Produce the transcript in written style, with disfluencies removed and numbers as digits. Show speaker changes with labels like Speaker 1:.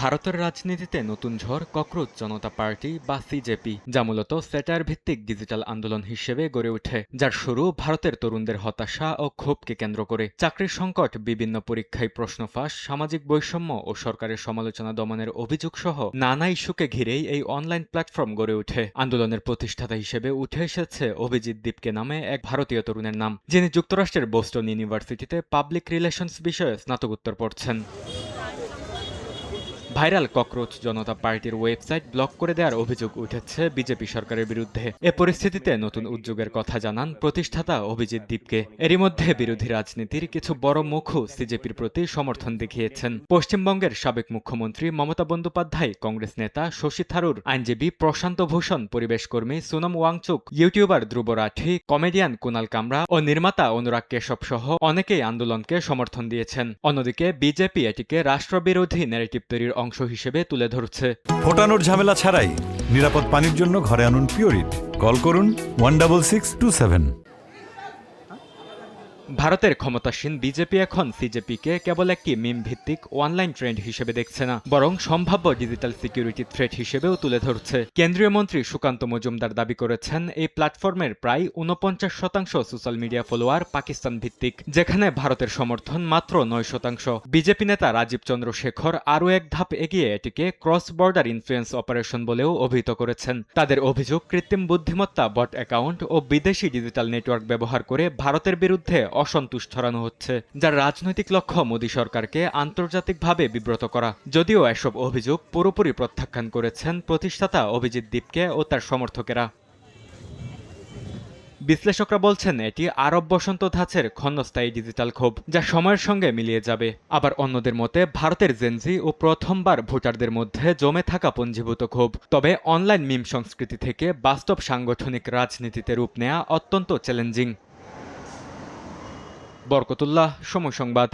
Speaker 1: ভারতের রাজনীতিতে নতুন ঝড় ককরোচ জনতা পার্টি বা সিজেপি, যা মূলত স্যাটায়ার ভিত্তিক ডিজিটাল আন্দোলন হিসেবে গড়ে ওঠে, যার শুরু ভারতের তরুণদের হতাশা ও ক্ষোভকে কেন্দ্র করে। চাকরির সংকট, বিভিন্ন পরীক্ষায় প্রশ্ন ফাঁস, সামাজিক বৈষম্য ও সরকারের সমালোচনা দমনের অভিযোগ সহ নানা ইস্যুকে ঘিরেই এই অনলাইন প্ল্যাটফর্ম গড়ে ওঠে। আন্দোলনের প্রতিষ্ঠাতা হিসেবে উঠে এসেছে অভিজিৎ দীপকে নামে এক ভারতীয় তরুণের নাম, যিনি যুক্তরাষ্ট্রের বোস্টন ইউনিভার্সিটিতে পাবলিক রিলেশনস বিষয়ে স্নাতকোত্তর পড়ছেন। ভাইরাল ককরোচ জনতা পার্টির ওয়েবসাইট ব্লক করে দেওয়ার অভিযোগ উঠেছে বিজেপি সরকারের বিরুদ্ধে। এ পরিস্থিতিতে নতুন উদ্যোগের কথা জানান প্রতিষ্ঠাতা অভিজিৎ দীপকে। এরই মধ্যে বিরোধী রাজনীতির কিছু বড় মুখও সিজেপির প্রতি সমর্থন দেখিয়েছেন। পশ্চিমবঙ্গের সাবেক মুখ্যমন্ত্রী মমতা বন্দ্যোপাধ্যায়, কংগ্রেস নেতা শশী থারুর, আইনজীবী প্রশান্ত ভূষণ, পরিবেশকর্মী সোনম ওয়াংচুক, ইউটিউবার ধ্রুব রাঠি, কমেডিয়ান কুনাল কামরা ও নির্মাতা অনুরাগ কেশব সহ অনেকেই আন্দোলনকে সমর্থন দিয়েছেন। অন্যদিকে বিজেপি এটিকে রাষ্ট্রবিরোধী ন্যারেটিভ তৈরির অংশ হিসেবে তুলে ধরছে।
Speaker 2: ফোটানোর ঝামেলা ছাড়াই নিরাপদ পানির জন্য ঘরে আনুন পিওরিট। কল করুন 16627।
Speaker 1: ভারতের ক্ষমতাসীন বিজেপি এখন সিজেপিকে কেবল একটি মিম ভিত্তিক অনলাইন ট্রেন্ড হিসেবে দেখছে না, বরং সম্ভাব্য ডিজিটাল সিকিউরিটি থ্রেট হিসেবেও তুলে ধরছে। কেন্দ্রীয় মন্ত্রী সুকান্ত মজুমদার দাবি করেছেন, এই প্ল্যাটফর্মের প্রায় 49% সোশ্যাল মিডিয়া ফলোয়ার পাকিস্তান ভিত্তিক, যেখানে ভারতের সমর্থন মাত্র 9%। বিজেপি নেতা রাজীব চন্দ্র শেখর আরও এক ধাপ এগিয়ে এটিকে ক্রস বর্ডার ইনফ্লুয়েন্স অপারেশন বলেও অভিহিত করেছেন। তাদের অভিযোগ, কৃত্রিম বুদ্ধিমত্তা, বট অ্যাকাউন্ট ও বিদেশি ডিজিটাল নেটওয়ার্ক ব্যবহার করে ভারতের বিরুদ্ধে অসন্তোষ ছড়ানো হচ্ছে, যার রাজনৈতিক লক্ষ্য মোদী সরকারকে আন্তর্জাতিকভাবে বিব্রত করা। যদিও এসব অভিযোগ পুরোপুরি প্রত্যাখ্যান করেছেন প্রতিষ্ঠাতা অভিজিৎ দীপকে ও তার সমর্থকেরা। বিশ্লেষকরা বলছেন, এটি আরব বসন্ত ধাঁচের ক্ষণস্থায়ী ডিজিটাল ক্ষোভ, যা সময়ের সঙ্গে মিলিয়ে যাবে। আবার অন্যদের মতে ভারতের জেনজি ও প্রথমবার ভোটারদের মধ্যে জমে থাকা পঞ্জীভূত ক্ষোভ। তবে অনলাইন মিম সংস্কৃতি থেকে বাস্তব সাংগঠনিক রাজনীতিতে রূপ নেওয়া অত্যন্ত চ্যালেঞ্জিং। বরকতুল্লাহ, সময় সংবাদ।